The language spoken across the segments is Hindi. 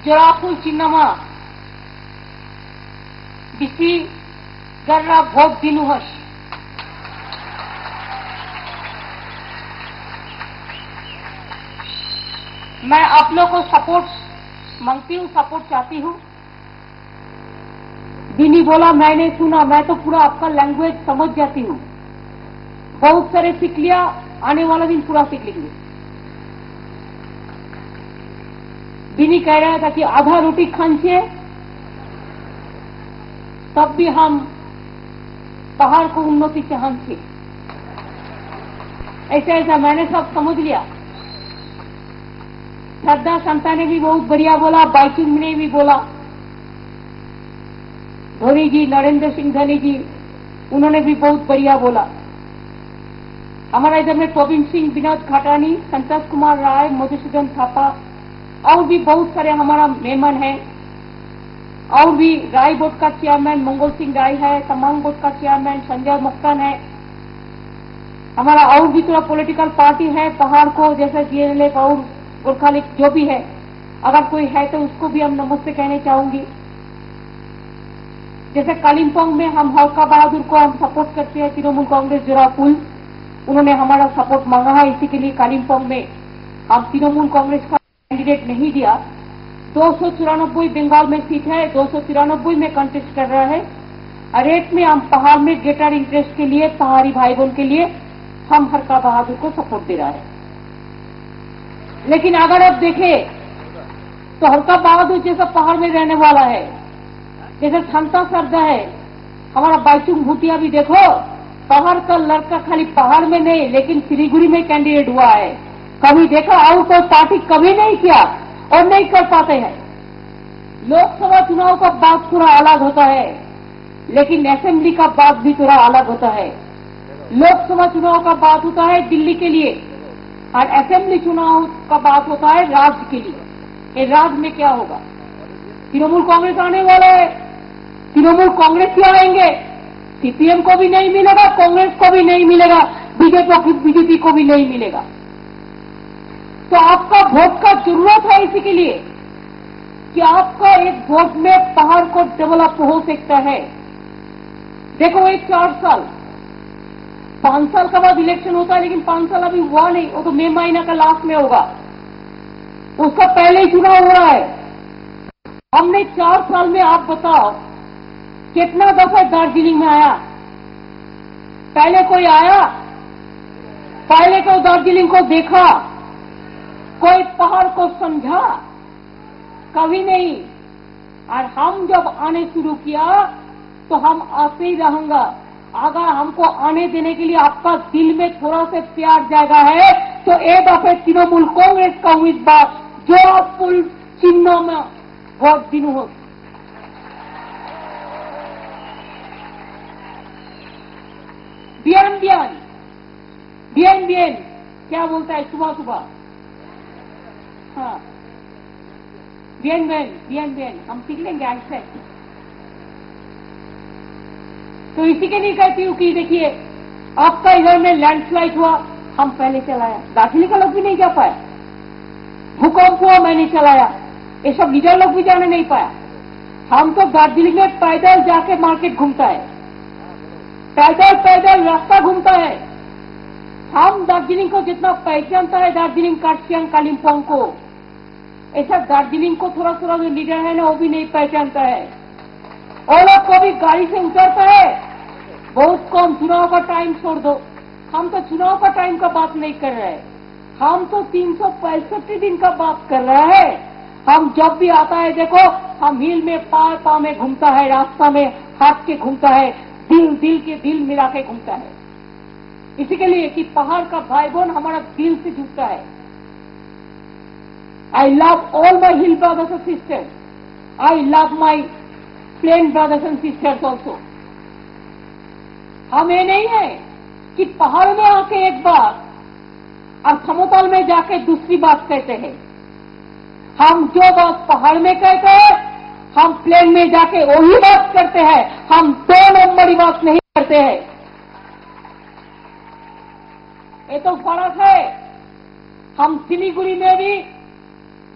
जोरापुर चिन्नमा बिसी गर्रा भोट दिनुहोस्। मैं आप लोग को सपोर्ट मांगती हूँ, सपोर्ट चाहती हूँ। बिनी बोला मैंने सुना, मैं तो पूरा आपका लैंग्वेज समझ जाती हूँ। बहुत सारे सीख लिया, आने वाला दिन पूरा सीख लेंगे। बिनी कह रहा था कि आधा रोटी खांचे तब भी हम पहाड़ को उन्नति चाहते। ऐसा ऐसा मैंने सब समझ लिया। श्रद्धा संता ने भी बहुत बढ़िया बोला, बाइचुंग ने भी बोला, धोनी जी, नरेंद्र सिंह धोनी जी, उन्होंने भी बहुत बढ़िया बोला। हमारा इधर में टोबिन सिंह, विनोद घाटानी, संतोष कुमार राय, मधुसूदन थापा और भी बहुत सारे हमारा मेहमान हैं। और भी राय बोर्ड का चेयरमैन मंगल सिंह राय है, तमांग बोर्ड का चेयरमैन संजय मुक्तान है। हमारा और भी थोड़ा पॉलिटिकल पार्टी है पहाड़ को, जैसे जीएनएलएफ और गोरखालिक जो भी है, अगर कोई है तो उसको भी हम नमस्ते कहने चाहूंगी। जैसे कालिम्पोंग में हम हल्का बहादुर को हम सपोर्ट करते हैं, तृणमूल कांग्रेस जोरापुर, उन्होंने हमारा सपोर्ट मांगा है, इसी के लिए कालिम्पोंग में हम तृणमूल कांग्रेस का कैंडिडेट नहीं दिया। 294 बंगाल में सीट है, 293 में कंटेस्ट कर रहा है। रेट में हम पहाड़ में ग्रेटर इंटरेस्ट के लिए, पहाड़ी भाई बहन के लिए हम हल्का बहादुर को सपोर्ट दे रहा है। लेकिन अगर आप देखें तो हल्का बहादुर जैसा पहाड़ में रहने वाला है, जैसे क्षमता श्रद्धा है, हमारा बाइचुंग भूटिया भी देखो, पहाड़ का लड़का खाली पहाड़ में नहीं लेकिन सिलीगुड़ी में कैंडिडेट हुआ है। कभी देखा और कोई पार्टी कभी नहीं किया और नहीं कर पाते हैं। लोकसभा चुनाव का बात थोड़ा अलग होता है, लेकिन असेंबली का बात भी थोड़ा अलग होता है। लोकसभा चुनाव का बात होता है दिल्ली के लिए और असेंबली चुनाव का बात होता है राज्य के लिए। ये राज्य में क्या होगा? तृणमूल कांग्रेस आने वाला है, तृणमूल कांग्रेस ही आएंगे, सीपीएम को भी नहीं मिलेगा, कांग्रेस को भी नहीं मिलेगा, बीजेपी को भी नहीं मिलेगा। तो आपका वोट का जरूरत है इसी के लिए कि आपका एक वोट में पहाड़ को डेवलप हो सकता है। देखो ये 4 साल, 5 साल का बाद इलेक्शन होता है, लेकिन 5 साल अभी हुआ नहीं, वो तो मई महीना का लास्ट में होगा, उसका पहले ही चुनाव हो रहा है। हमने 4 साल में, आप बताओ कितना दफा दार्जिलिंग में आया? पहले कोई आया? पहले कोई दार्जिलिंग को देखा? कोई पहाड़ को समझा? कभी नहीं। और हम जब आने शुरू किया तो हम आते ही रहेंगे। अगर हमको आने देने के लिए आपका दिल में थोड़ा सा प्यार जाएगा है तो एक दफे तृणमूल कांग्रेस का उम्मीदवार जोरापुर चिन्ह में वोट दिनु। बियन क्या बोलता है सुबह सुबह? हाँ, बियन हम सीख लेंगे ऐसे। तो इसी के लिए कहती हूँ कि देखिए, आपका इधर में लैंडस्लाइड हुआ, हम पहले चलाया, दार्जिलिंग का लोग भी नहीं जा पाया। भूकंप हुआ, मैंने चलाया, ये सब लीडर लोग भी जाने नहीं पाया। हम तो दार्जिलिंग में पैदल जाके मार्केट घूमता है, पैदल रास्ता घूमता है। हम दार्जिलिंग को जितना पहचानता है, दार्जिलिंग कार्सियंग कालिम्पोंग को, ऐसा दार्जिलिंग को थोड़ा थोड़ा जो लीडर है ना वो भी नहीं पहचानता है। और लोग को भी गाड़ी से उतरता है बहुत कम। चुनाव का टाइम छोड़ दो, हम तो चुनाव का टाइम का बात नहीं कर रहे हैं, हम तो 365 दिन का बात कर रहे हैं। हम जब भी आता है देखो, हम हिल में पाँव में घूमता है, रास्ता में हाथ के घूमता है, दिल के दिल मिला के घूमता है। इसी के लिए कि पहाड़ का भाई बहन हमारा दिल से जुड़ता है। I love all my hill brothers and sisters, I love my plain brothers and sisters also. हम ये नहीं है कि पहाड़ में आके एक बात और समतल में जाके दूसरी बात कहते हैं। हम जो बात पहाड़ में कहते हैं, हम प्लेन में जाके वही बात करते हैं। हम 2 नंबरी बात नहीं करते हैं। ये तो फर्क है। हम सिलीगुड़ी में भी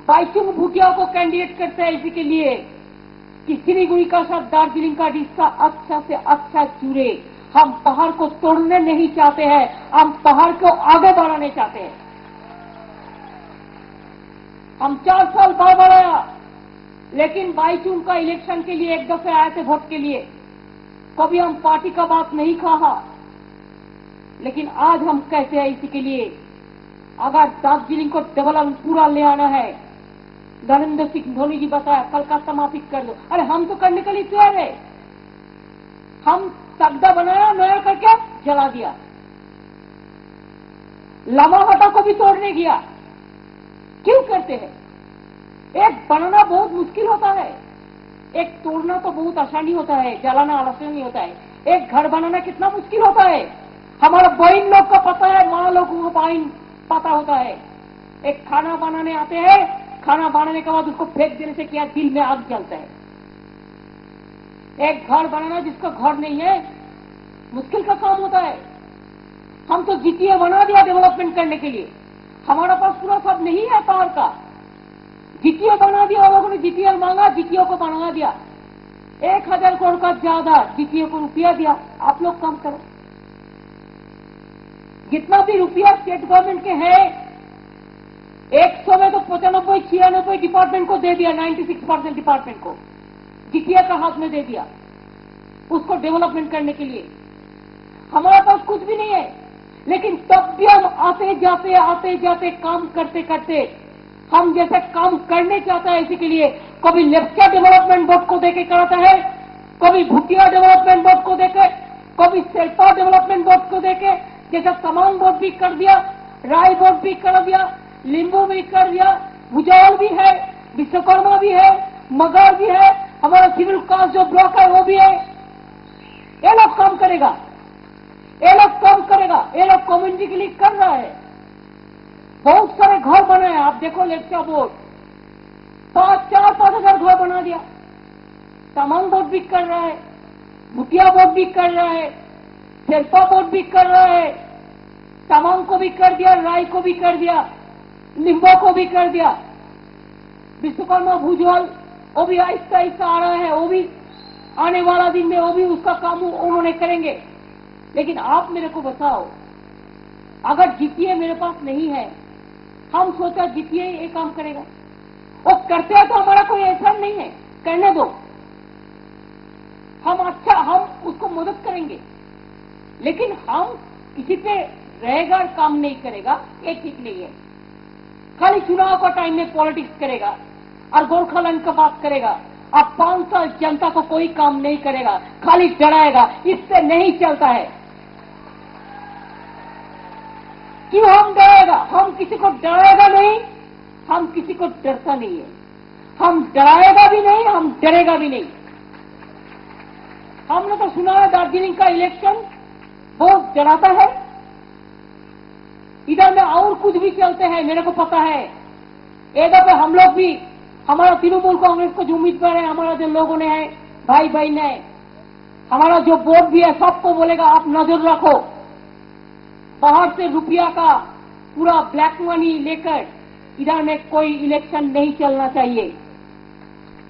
बाईचुंग भूटिया को कैंडिडेट करते हैं इसी के लिए कि सिलीगुड़ी का साथ दार्जिलिंग का रिश्ता अच्छा से अच्छा जुड़े। हम पहाड़ को तोड़ने नहीं चाहते हैं, हम पहाड़ को आगे बढ़ाने चाहते हैं। हम 4 साल बाद बढ़ाया, लेकिन बाईचुंग का इलेक्शन के लिए एक दफे आए थे वोट के लिए। कभी हम पार्टी का बात नहीं कहा, लेकिन आज हम कहते हैं इसी के लिए अगर दार्जिलिंग को डेवलपमेंट पूरा ले आना है, नरेंद्र सिंह धोनी जी बताया कलकत्ता माफिक कर दो। अरे हम तो करने के लिए तैयार है। हम तगड़ा बनाया, नया करके जला दिया। लामाहटा को भी तोड़ने गया। क्यों करते हैं? एक बनाना बहुत मुश्किल होता है, एक तोड़ना तो बहुत आसानी होता है, जलाना आसानी होता है। एक घर बनाना कितना मुश्किल होता है, हमारा बहन लोग का पता है, माँ लोगों को बहन पता होता है। एक खाना बनाने आते हैं, खाना बनाने के बाद उसको फेंक देने से क्या दिल में आग जलता है। एक घर बनाना जिसका घर नहीं है, मुश्किल का काम होता है। हम तो जीटीए बना दिया डेवलपमेंट करने के लिए, हमारा पास पूरा सब नहीं है पावर का। जीटीए बना दिया, लोगों ने जीटीए मांगा, जीटीए को बना दिया। 1000 करोड़ का ज्यादा जीटीए को रुपया दिया। आप लोग काम करो। जितना भी रुपया स्टेट गवर्नमेंट के है, 100 में तो 95-96 डिपार्टमेंट को दे दिया, 96% डिपार्टमेंट को जीटीए का हाथ में दे दिया, उसको डेवलपमेंट करने के लिए। हमारे पास कुछ भी नहीं है, लेकिन तब भी हम आते जाते काम करते करते हम जैसे काम करने चाहते हैं। इसी के लिए कभी लेप्चा डेवलपमेंट बोर्ड को देके कराता है, कभी भूटिया डेवलपमेंट बोर्ड को देके, कभी शेरपा डेवलपमेंट बोर्ड को देके, जैसे तमाम बोर्ड भी कर दिया, राय बोर्ड भी कर दिया, लिंबू भी कर दिया, भुजाल भी है, विश्वकर्मा भी है, मगर भी है, हमारा सिविल कास्ट जो ब्लॉक है वो भी है। ये लोग काम करेगा, ये लोग काम करेगा, ये लोग कम्युनिटी के लिए कर रहा है। बहुत सारे घर बने हैं, आप देखो लेप्चा बोर्ड 4-5 हजार घर बना दिया। तमाम बोर्ड भी कर रहा है, भूटिया बोर्ड भी कर रहा है, शेरपा बोर्ड भी कर रहा है, तमाम को भी कर दिया, राय को भी कर दिया, लिंबो को भी कर दिया, विश्वकर्मा भुजबल वो भी आहिस्ता आहिस्ता आ रहा है, वो भी आने वाला दिन में वो भी उसका काम उन्होंने करेंगे। लेकिन आप मेरे को बताओ, अगर जीटीए मेरे पास नहीं है, हम सोचा जीटीए ये काम करेगा, वो करते हैं तो हमारा कोई ऐसा नहीं है, करने दो, हम उसको मदद करेंगे। लेकिन हम किसी पे रहेगा और काम नहीं करेगा, ये ठीक नहीं है। खाली चुनाव का टाइम में पॉलिटिक्स करेगा और गोरखालैंड का बात करेगा, अब 5 साल जनता को कोई काम नहीं करेगा, खाली डराएगा। इससे नहीं चलता है। क्यों हम डराएगा? हम किसी को डराएगा नहीं, हम किसी को डरता नहीं है। हम डराएगा भी नहीं, हम डरेगा भी नहीं। हमने तो सुना है दार्जिलिंग का इलेक्शन बहुत डराता है, इधर में और कुछ भी चलते हैं, मेरे को पता है। एक दफे हम लोग भी, हमारा तृणमूल कांग्रेस को जो उम्मीदवार है, हमारा जो लोगों ने है, भाई बहन है, हमारा जो बोर्ड भी है, सबको बोलेगा आप नजर रखो, बाहर से रुपया का पूरा ब्लैक मनी लेकर इधर में कोई इलेक्शन नहीं चलना चाहिए।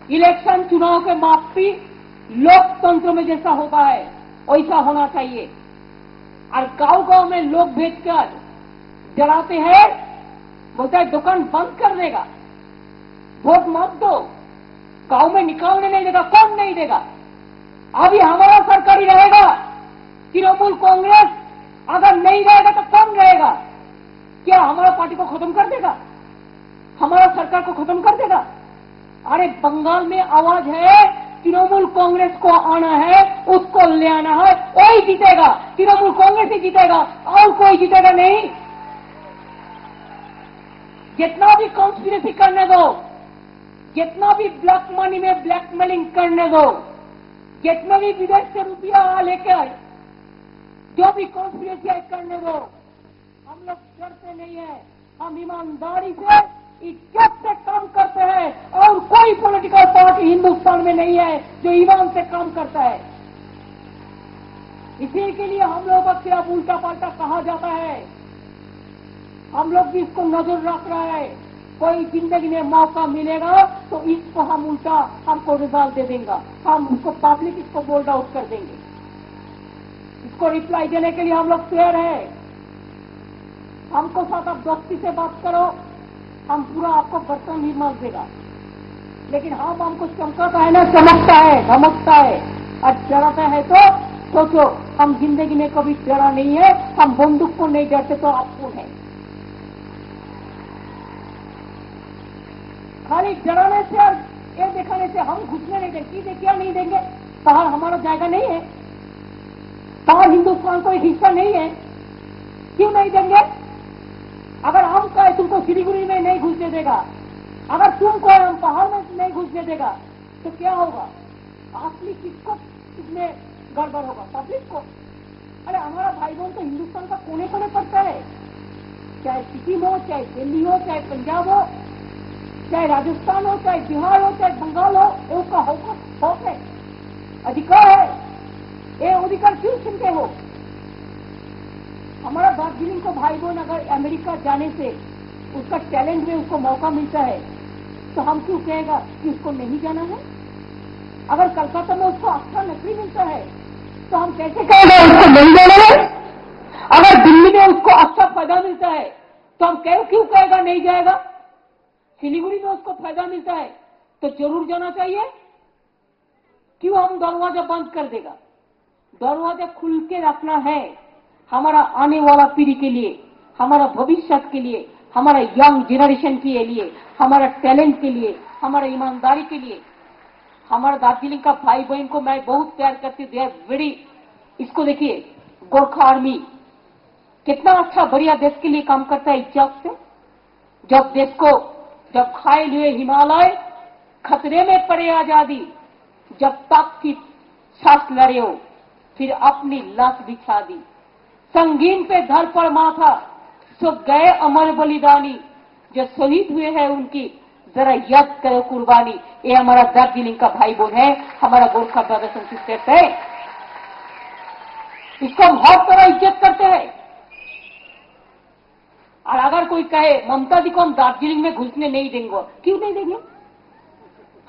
इलेक्शन चुनाव के माफी लोकतंत्र में जैसा होता है वैसा होना चाहिए। और गांव-गांव में लोग भेजकर डराते हैं, बोलता है दुकान बंद कर देगा, वोट मत दो, गांव में निकालने नहीं देगा। कौन नहीं देगा? अभी हमारा सरकार ही रहेगा। तृणमूल कांग्रेस अगर नहीं रहेगा तो कौन रहेगा? क्या हमारा पार्टी को खत्म कर देगा? हमारा सरकार को खत्म कर देगा? अरे बंगाल में आवाज है, तृणमूल कांग्रेस को आना है, उसको ले आना है, वही जीतेगा। तृणमूल कांग्रेस ही जीतेगा और कोई जीतेगा नहीं। जितना भी कॉन्स्पिरेसी करने दो, जितना भी ब्लैक मनी में ब्लैकमेलिंग करने दो, जितना भी विदेश से रुपया लेकर जो भी कॉन्स्पिरेसी करने दो, हम लोग डरते नहीं है। हम ईमानदारी से, इज्जत से काम करते हैं और कोई पॉलिटिकल पार्टी हिंदुस्तान में नहीं है जो ईमान से काम करता है। इसी के लिए हम लोगों का सिर्फ उल्टा पाल्टा कहा जाता है। हम लोग भी इसको नजर रख रहा है। कोई जिंदगी में मौका मिलेगा तो इसको हम उल्टा हमको रिजल्ट दे देंगे, हम उसको पब्लिक इसको बोल्ड आउट कर देंगे। इसको रिप्लाई देने के लिए हम लोग तैयार है। हमको साथ आप दोस्ती से बात करो, हम पूरा आपको बर्तन भी मार देगा, लेकिन हमको चमकाता है ना, चमकता है, धमकता है और डराता है तो सोचो, हम जिंदगी में कभी डरा नहीं है, हम बंदूक को नहीं डरते तो आपको है। खाली डराने से और ये दिखाने से हम घुसने नहीं देंगे। देखिए क्या नहीं देंगे? पहाड़ हमारा जायगा नहीं है, पहाड़ हिंदुस्तान को एक हिस्सा नहीं है, क्यों नहीं देंगे? अगर हम कहे तुमको सिलीगुड़ी में नहीं घुसने देगा, अगर तुमको हम पहाड़ में नहीं घुसने देगा तो क्या होगा? असली किसको इसमें गड़बड़ होगा? पब्लिक को। अरे हमारा भाई बहन तो हिंदुस्तान का कोने कोने पड़ता है, चाहे सिक्किम हो, चाहे दिल्ली हो, चाहे पंजाब हो, चाहे राजस्थान हो, चाहे बिहार हो, चाहे बंगाल हो, ये उसका हक है, अधिकार है। ये अधिकार क्यों छीनते हो? हमारा दार्जिलिंग को भाई बहन अगर अमेरिका जाने से उसका टैलेंट में उसको मौका मिलता है तो हम क्यों कहेगा कि उसको नहीं जाना है? अगर कलकत्ता में उसको अच्छा नौकरी मिलता है तो हम कैसे कहेगा उसको नहीं जाना है? अगर दिल्ली में उसको अच्छा फायदा मिलता है तो हम क्यों कहेगा नहीं जाएगा? सिलीगुड़ी में उसको फायदा मिलता है तो जरूर जाना चाहिए। क्यों हम दरवाजा बंद कर देगा? दरवाजा खुल के रखना है हमारा आने वाला पीढ़ी के लिए, हमारा भविष्य के लिए, हमारा यंग जनरेशन के लिए, हमारा टैलेंट के लिए, हमारा ईमानदारी के लिए। हमारा दार्जिलिंग का भाई बहन को मैं बहुत प्यार करती हूँ। दे आर वेरी, इसको देखिए, गोरखा आर्मी कितना अच्छा बढ़िया देश के लिए काम करता है इज्जत से। जब देश को, जब खाए हुए हिमालय खतरे में पड़े आजादी, जब तक की सांस लड़े हो, फिर अपनी लाश बिछा दी, संगीन पे धर पर माथा, सो गए अमर बलिदानी, जो शहीद हुए हैं उनकी जरा याद करो कुर्बानी। ये हमारा दार्जिलिंग का भाई बहन है, हमारा गोरखा ब्रदर्स एंड सिस्टर्स है, इसको हम हर तरह इज्जत करते हैं। और अगर कोई कहे ममता जी को हम दार्जिलिंग में घुसने नहीं देंगे, क्यों नहीं देंगे?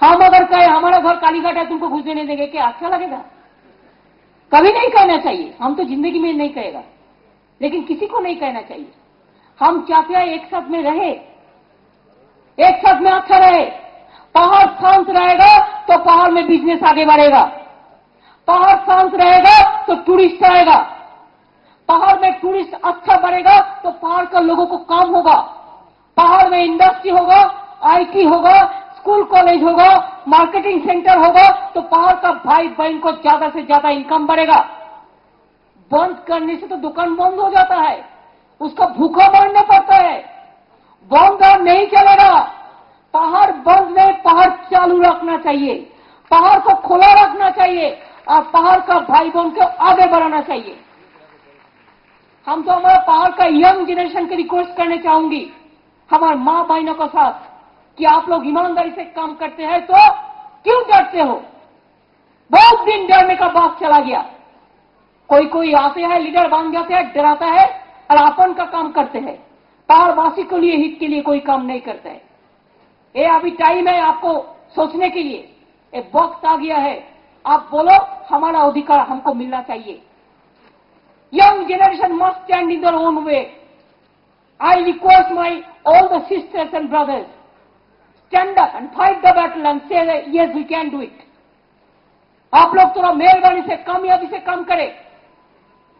हम अगर कहे हमारा घर कालीघाट है तुमको घुसने नहीं देंगे, क्या अच्छा लगेगा? कभी नहीं कहना चाहिए। हम तो जिंदगी में नहीं कहेगा, लेकिन किसी को नहीं कहना चाहिए। हम चाहते हैं एक साथ में रहे, एक साथ में अच्छा रहे। पहाड़ शांत रहेगा तो पहाड़ में बिजनेस आगे बढ़ेगा, पहाड़ शांत रहेगा तो टूरिस्ट आएगा, पहाड़ में टूरिस्ट अच्छा बढ़ेगा तो पहाड़ का लोगों को काम होगा, पहाड़ में इंडस्ट्री होगा, आईटी होगा, स्कूल कॉलेज होगा, मार्केटिंग सेंटर होगा, तो पहाड़ का भाई बहन को ज्यादा से ज्यादा इनकम बढ़ेगा। बंद करने से तो दुकान बंद हो जाता है, उसका भूखा मरना पड़ता है। बंद नहीं चलेगा, पहाड़ बंद नहीं, पहाड़ चालू रखना चाहिए, पहाड़ को खुला रखना चाहिए और पहाड़ का भाई बहन को आगे बढ़ाना चाहिए। हम तो हमारे पहाड़ का यंग जनरेशन की रिक्वेस्ट करने चाहूंगी, हमारे मां बहनों के साथ, कि आप लोग ईमानदारी से काम करते हैं तो क्यों डरते हो? बहुत दिन डरने का बात चला गया। कोई कोई आते हैं, लीडर बन जाते हैं, डराता है और अपन का काम करते हैं, पहाड़वासी के लिए, हित के लिए कोई काम नहीं करता है। ये अभी टाइम है आपको सोचने के लिए, एक वक्त आ गया है। आप बोलो हमारा अधिकार हमको मिलना चाहिए। Young generation must stand in their own way. I request my all the sisters and brothers, stand up and fight the battle and say that yes we can do it। आप लोग थोड़ा मेहरबानी से कामयाबी से काम करें,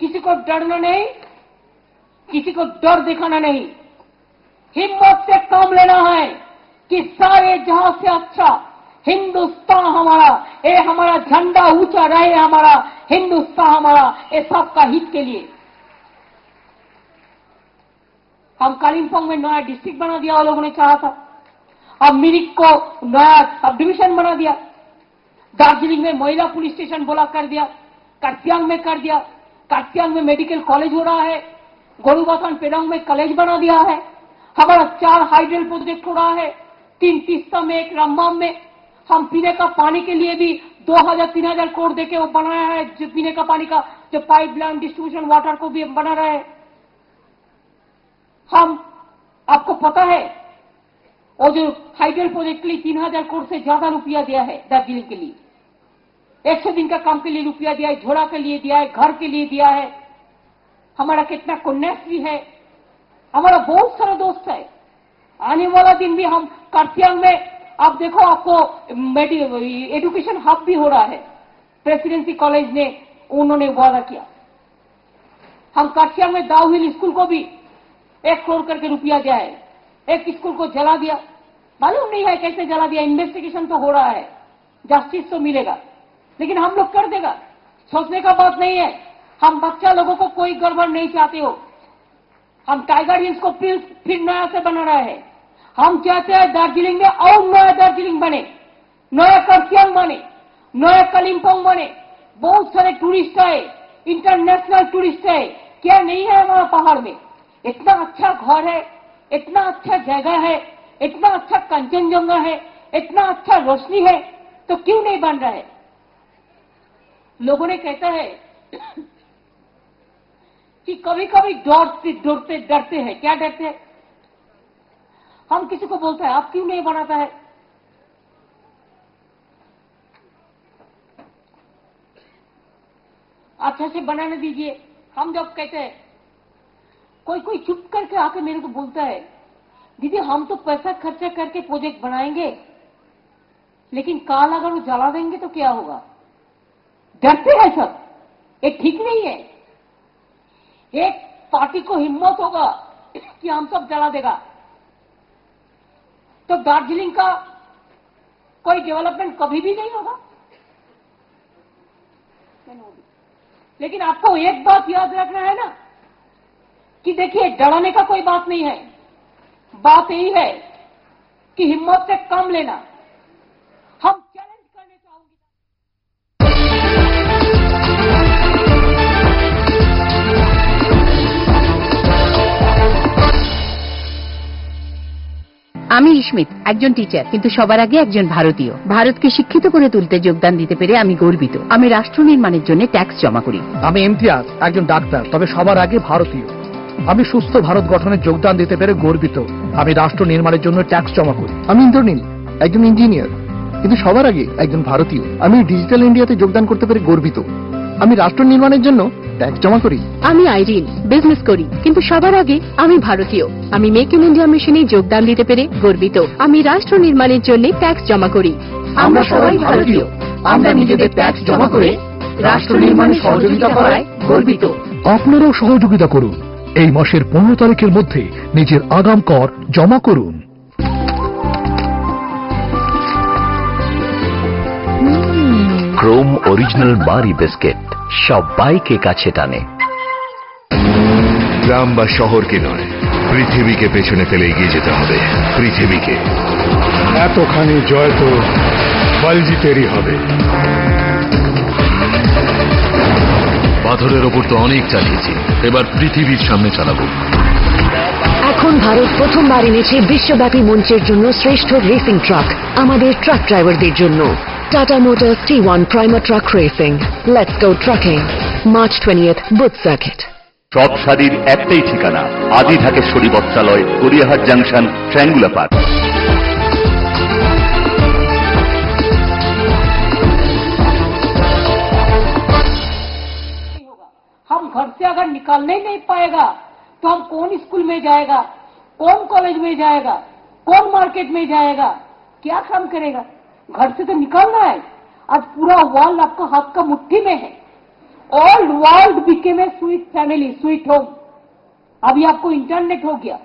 किसी को डरना नहीं, किसी को डर दिखाना नहीं, हिम्मत से काम लेना है कि सारे जहां से अच्छा हिंदुस्तान हमारा, ये हमारा झंडा ऊंचा रहे, हमारा हिंदुस्तान हमारा, ये सबका हित के लिए। हम कालिम्पोंग में नया डिस्ट्रिक्ट बना दिया, वो लोगों ने चाहा था। अब मिरिक को नया सब डिविजन बना दिया, दार्जिलिंग में महिला पुलिस स्टेशन बोला कर दिया, कार्सियांग में कर दिया, कार्सियांग में मेडिकल कॉलेज हो रहा है, गोरुबाथान पेडांग में कॉलेज बना दिया है, हमारा 4 हाइड्रल प्रोजेक्ट हो रहा है, 3 तीस्ता में, 1 रम्बाम में। हम पीने का पानी के लिए भी 2000-3000 करोड़ देके वो बनाया है, जो पीने का पानी का जो पाइपलाइन डिस्ट्रीब्यूशन वाटर को भी बना रहे हैं। हम, आपको पता है वो जो हाइडल प्रोजेक्ट के लिए 3,000 करोड़ से ज्यादा रुपया दिया है दार्जिलिंग के लिए, 100 दिन का काम के लिए रुपया दिया है, झोड़ा के लिए दिया है, घर के लिए दिया है। हमारा कितना कन्याश्री है, हमारा बहुत सारा दोस्त है। आने वाला दिन भी हम कार्तियांग में, आप देखो, आपको एजुकेशन हब भी हो रहा है। प्रेसिडेंसी कॉलेज ने उन्होंने वादा किया। हम कार्तियांग में दाऊ हिल स्कूल को भी 1 करोड़ करके रुपया दिया है। एक स्कूल को जला दिया, मालूम नहीं है कैसे जला दिया, इन्वेस्टिगेशन तो हो रहा है, जस्टिस तो मिलेगा, लेकिन हम लोग कर देगा। सोचने का बात नहीं है। हम बच्चा लोगों को कोई गड़बड़ नहीं चाहते हो। हम टाइगर हिल्स को फिर नया से बना रहे हैं। हम चाहते हैं दार्जिलिंग में और नया दार्जिलिंग बने, नया कार्तियांग बने, नया कलिम्पोंग बने। बहुत सारे टूरिस्ट है, इंटरनेशनल टूरिस्ट है। क्या नहीं है हमारा पहाड़ में? इतना अच्छा घर है, इतना अच्छा जगह है, इतना अच्छा कंचनजंगा है, इतना अच्छा रोशनी है, तो क्यों नहीं बन रहा है? लोगों ने कहता है कि कभी कभी डरते हैं। क्या डरते हैं? हम किसी को बोलते हैं आप क्यों नहीं बनाता है? अच्छा से बनाने दीजिए। हम जब कहते हैं, कोई चुप करके आके मेरे को बोलता है, दीदी हम तो पैसा खर्चा करके प्रोजेक्ट बनाएंगे, लेकिन काल अगर वो जला देंगे तो क्या होगा? डरते हैं सब। ये ठीक नहीं है। एक पार्टी को हिम्मत होगा कि हम सब जला देगा, तो दार्जिलिंग का कोई डेवलपमेंट कभी भी नहीं होगा। लेकिन आपको एक बात याद रखना है ना, कि देखिए डराने का कोई बात नहीं है। बात यही है कि हिम्मत से कम लेना। हम चैलेंज करने चाहूंगी। আমি ইস্মিত, একজন টিচার, কিন্তু সবার আগে একজন ভারতীয়। ভারতকে শিক্ষিত করে তুলতে যোগদান দিতে পেরে আমি গর্বিত। আমি রাষ্ট্র নির্মাণের জন্য ট্যাক্স জমা করি। আমি ইমতিয়াজ, একজন ডাক্তার, তবে সবার আগে ভারতীয়। আমি সুস্থ ভারত গঠনে যোগদান দিতে পেরে গর্বিত। আমি রাষ্ট্র নির্মাণের জন্য ট্যাক্স জমা করি। আমি ইন্দ্রনীল, একজন ইঞ্জিনিয়ার, কিন্তু সবার আগে একজন ভারতীয়। আমি ডিজিটাল ইন্ডিয়াতে যোগদান করতে পেরে গর্বিত। আমি রাষ্ট্র নির্মাণের জন্য ট্যাক্স জমা করি। আমি আইরিন, বিজনেস করি, কিন্তু সবার আগে আমি ভারতীয়। আমি মেক ইন ইন্ডিয়া মিশনে যোগদান দিতে পেরে গর্বিত। আমি রাষ্ট্র নির্মাণের জন্য ট্যাক্স জমা করি। আমরা সবাই ভারতীয়। আমরা নিজেদের ট্যাক্স জমা করে রাষ্ট্র নির্মাণে সহযোগিতা করায় গর্বিত। আপনারাও সহযোগিতা করুন। এই মাসের 15 তারিখের মধ্যে নিজের আগাম কর জমা করুন। ক্রোম অরিজিনাল মারি বিস্কিট সবাইকে কাছে টানে। গ্রাম বা শহরকে নয়, পৃথিবীকে পেছনে ফেলে এগিয়ে যেতে হবে। পৃথিবীকে। এতখানি জয় তো বলজিতেরই হবে। পাথরের ওপর তো অনেক চালিয়েছি, এবার পৃথিবীর সামনে চালাবো। এখন ভারত প্রথমবার এনেছে বিশ্বব্যাপী মঞ্চের জন্য শ্রেষ্ঠ রেসিং ট্রাক, আমাদের ট্রাক ড্রাইভারদের জন্য। Tata motors T1 primer truck racing. Let's go trucking. March 20th, booth circuit. সব শাড়ির একটাই ঠিকানা, আদি ঢাকেশ্বরী বস্ত্রালয়, গড়িয়াহাট জাংশন, ট্রায়াঙ্গুলার পার্ক। हम घर से अगर निकालने ही नहीं पाएगा तो हम कौन स्कूल में जाएगा, कौन कॉलेज में जाएगा, कौन मार्केट में जाएगा, क्या काम करेगा? घर से तो निकालना है। आज पूरा वर्ल्ड आपका हाथ का मुट्ठी में है। All world became a sweet family, sweet home. अभी आपको इंटरनेट हो गया,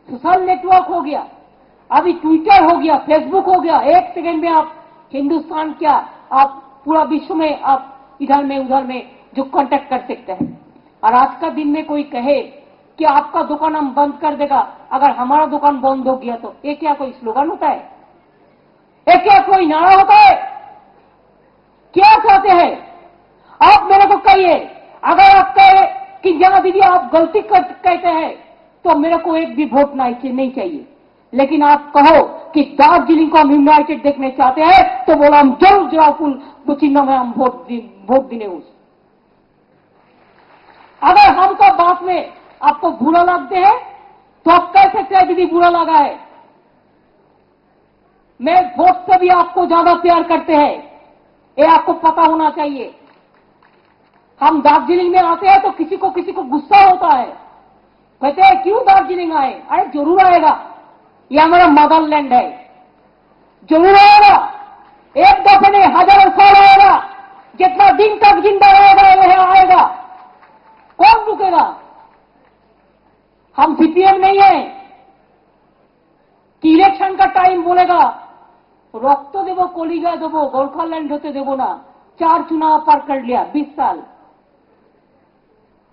सोशल नेटवर्क हो गया, अभी ट्विटर हो गया, फेसबुक हो गया। 1 सेकेंड में आप हिंदुस्तान क्या, आप पूरा विश्व में आप इधर में उधर में जो कांटेक्ट कर सकते हैं। और आज का दिन में कोई कहे कि आपका दुकान हम बंद कर देगा अगर हमारा दुकान बंद हो गया, तो ये क्या कोई स्लोगन होता है? ये क्या कोई नारा होता है? क्या चाहते हैं आप? मेरे को कहिए। अगर आप कहे कि जहां दीदी आप गलती कहते हैं तो मेरे को एक भी वोट नहीं चाहिए, लेकिन आप कहो कि दार्जिलिंग को हम यूनाइटेड देखने चाहते हैं तो बोला हम जरूर जरा फुल चिन्ह में हम वोट देने उस। अगर हमका बात में आपको बुरा लगते हैं तो आप कह सकते हैं दीदी बुरा लगा है, मैं वोट से भी आपको ज्यादा प्यार करते हैं, ये आपको पता होना चाहिए। हम दार्जिलिंग में आते हैं तो किसी को गुस्सा होता है, कहते हैं क्यों दार्जिलिंग आए? अरे जरूर आएगा, ये हमारा मदरलैंड है, जरूर आएगा, एक दफे नहीं हजारों साल आएगा, जितना दिन तक जिंदा रहेगा वह आएगा, कौन रुकेगा? हम सीपीएम नहीं है कि इलेक्शन का टाइम बोलेगा रक्त देव कलिजा देव गोरखालैंड होते देव ना, 4 चुनाव पार कर लिया 20 साल,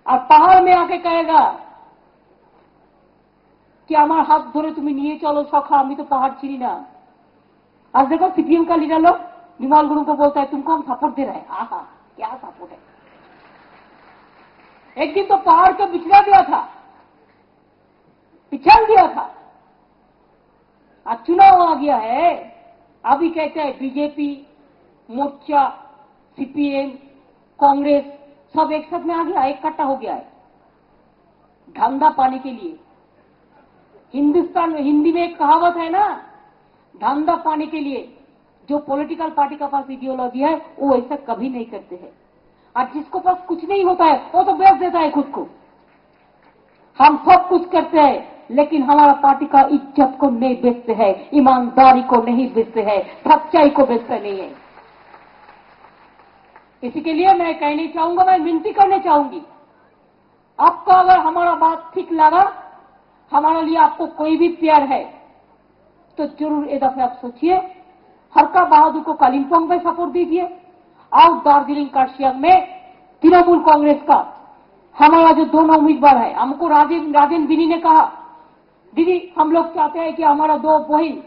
और पहाड़ में आके कहेगा कि हमारे हाथ धरे तुम्हें निये चलो सखा, हमें तो पहाड़ चिनी ना। आज देखो सीपीएम का लीडर लोग विमल गुरु को बोलता है तुमको हम सपोर्ट दे रहे हैं। आहा, क्या सपोर्ट है? एक दिन तो पहाड़ को बिछड़ा दिया था, पिछड़ दिया था, आज चुनाव आ गया है, अभी कहते हैं बीजेपी, मोर्चा, सीपीएम, कांग्रेस सब एक साथ में आ गया, इकट्ठा हो गया है धंधा पाने के लिए। हिंदुस्तान में हिंदी में एक कहावत है ना, धंधा पाने के लिए जो पॉलिटिकल पार्टी का पास आइडियोलॉजी है वो ऐसा कभी नहीं करते हैं, और जिसको पास कुछ नहीं होता है वो तो बेच देता है खुद को। हम सब कुछ करते हैं लेकिन हमारा पार्टी का इज्जत को नहीं बेचते हैं, ईमानदारी को नहीं बेचते हैं, सच्चाई को बेचते नहीं है। इसी के लिए मैं कहना चाहूंगा, मैं विनती करने चाहूंगी, आपको अगर हमारा बात ठीक लगा, हमारे लिए आपको कोई भी प्यार है तो जरूर एक दफे आप सोचिए, हरका बहादुर को कालिम्पोंग में सपोर्ट दीजिए, और दार्जिलिंग कार्शियांग में तृणमूल कांग्रेस का हमारा जो दोनों उम्मीदवार है, हमको राजेंद्र बिनी ने कहा दीदी हम लोग चाहते हैं कि हमारा 2 बहन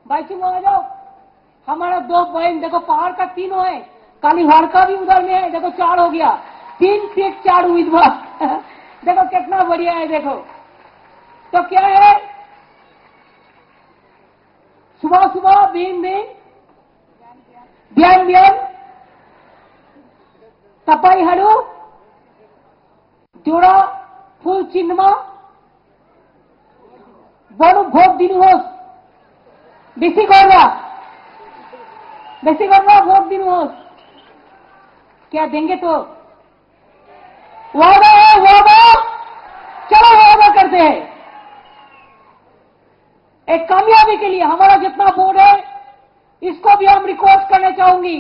बाइचुंग आ जाओ, हमारा 2 बहन देखो पहाड़ का 3 है, कालीवाड़ का भी उधर में है, देखो 4 हो गया, 3 से 4 उम्मीदवार देखो कितना बढ़िया है। देखो तो क्या है, सुबह सुबह बीन बिहान तपाईहरू जोड़ा फूल चिन्हमा बरु भोट दिनुहोस्, बेसी गरेर भोट दिनुहोस्। क्या देंगे तो वादा है, वादा, चलो वादा करते हैं। एक कामयाबी के लिए हमारा जितना बोर्ड है इसको भी हम रिक्वेस्ट करना चाहूंगी,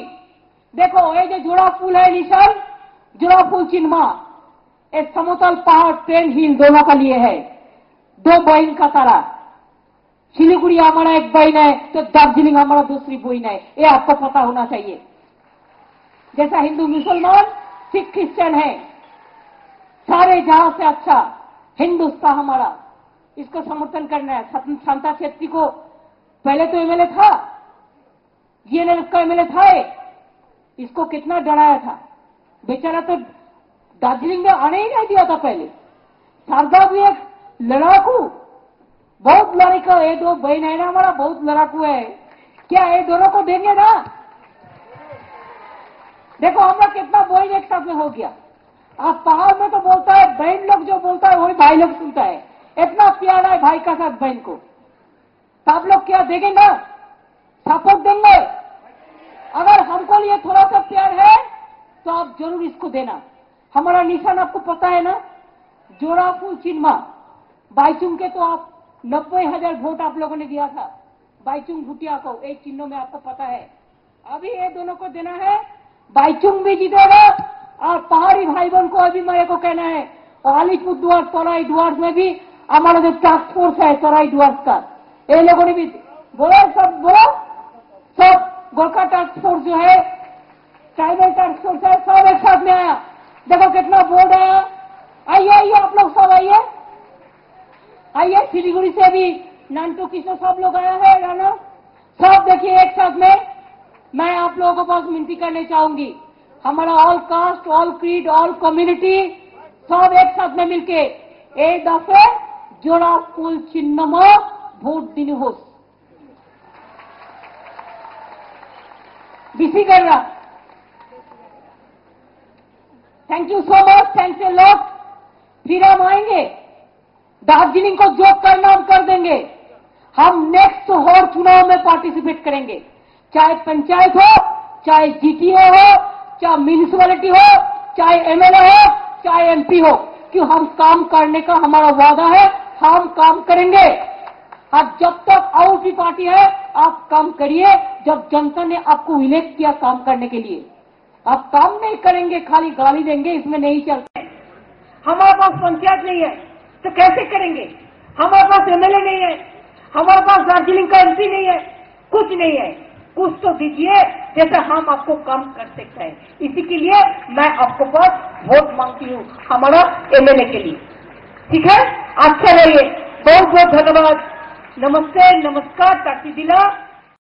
देखो ये जो जुड़ा फूल है निशान, जुड़ा फूल चिन्ह, एक समतल पहाड़ प्लेन हिल दोनों का लिए है, 2 बहन का तारा, सिलीगुड़ी हमारा एक बहन है तो दार्जिलिंग हमारा दूसरी बहन है, ये आपको पता होना चाहिए। जैसा हिंदू मुसलमान सिख क्रिश्चियन है, सारे जहां से अच्छा हिंदुस्तान हमारा, इसको समर्थन करना है। शांता छेत्री को पहले तो एमएलए था, जीएनएल का एमएलए था, इसको कितना डराया था, बेचारा तो दार्जिलिंग में आने ही नहीं दिया था पहले। शारदा भी एक लड़ाकू, बहुत लड़ाकू, ये 2 बहन है ना हमारा, बहुत लड़ाकू है, क्या ये दोनों को देंगे ना? देखो हमारा कितना बहन एक साथ में हो गया। आप पहाड़ में तो बोलता है, बहन लोग जो बोलता है वही भाई लोग सुनता है, इतना प्यारा है भाई का साथ बहन को, तो आप लोग क्या देंगे ना, सपोर्ट देंगे? अगर हमको लिए थोड़ा सा प्यार है तो आप जरूर इसको देना। हमारा निशान आपको पता है ना, जोड़ा फूल चिन्ह, बाइचुंग के तो आप 90,000 वोट आप लोगों ने दिया था बाइचुंग भूटिया को, एक चिन्हों में आपको पता है। अभी ये दोनों को देना है, बाइचुंग भी जीतेगा, और पहाड़ी भाई बहन को अभी मेरे को कहना है, और अलीपुरद्वार तराई द्वार में भी हमारा जो टास्क फोर्स है तराई द्वार का, ये लोगों ने भी बोला, सब बोला, सब गोरखा टास्क फोर्स जो है, ट्राइबल टास्क फोर्स है, सब एक साथ में आया। देखो कितना बोर्ड आया, आइए आइए आप लोग सब आइए, आइए सिलीगुड़ी से भी नानटू किशोर सब लोग आया है, राना सब देखिए एक साथ में। मैं आप लोगों को बहुत विनती करने चाहूंगी, हमारा all cast, all creed, all community सब एक साथ में मिलके एक दफे जोड़ा फूल चिन्ह में वोट दिनुहोस्। बीसी कर रहा, thank you so much, thanks a lot. फिर हम आएंगे, दार्जिलिंग को जो करना हम कर देंगे, हम नेक्स्ट और चुनाव में पार्टिसिपेट करेंगे, चाहे पंचायत हो, चाहे जीटीए हो, चाहे म्यूनिसिपैलिटी हो, चाहे एमएलए हो, चाहे एमपी हो, कि हम काम करने का हमारा वादा है, हम काम करेंगे। अब जब तक और भी पार्टी है आप काम करिए, जब जनता ने आपको इलेक्ट किया काम करने के लिए। आप काम नहीं करेंगे, खाली गाली देंगे, इसमें नहीं चलते। हमारे पास पंचायत नहीं है तो कैसे करेंगे, हमारे पास एमएलए नहीं है, हमारे पास दार्जिलिंग का एमपी नहीं है, कुछ नहीं है, कुछ तो दीजिए जैसे हम आपको काम कर सकते हैं। इसी के लिए मैं आपको पास वोट मांगती हूँ हमारा एमएलए के लिए, ठीक है। अच्छा रहिए, बहुत बहुत धन्यवाद, नमस्ते, नमस्कार, टाटी दिला।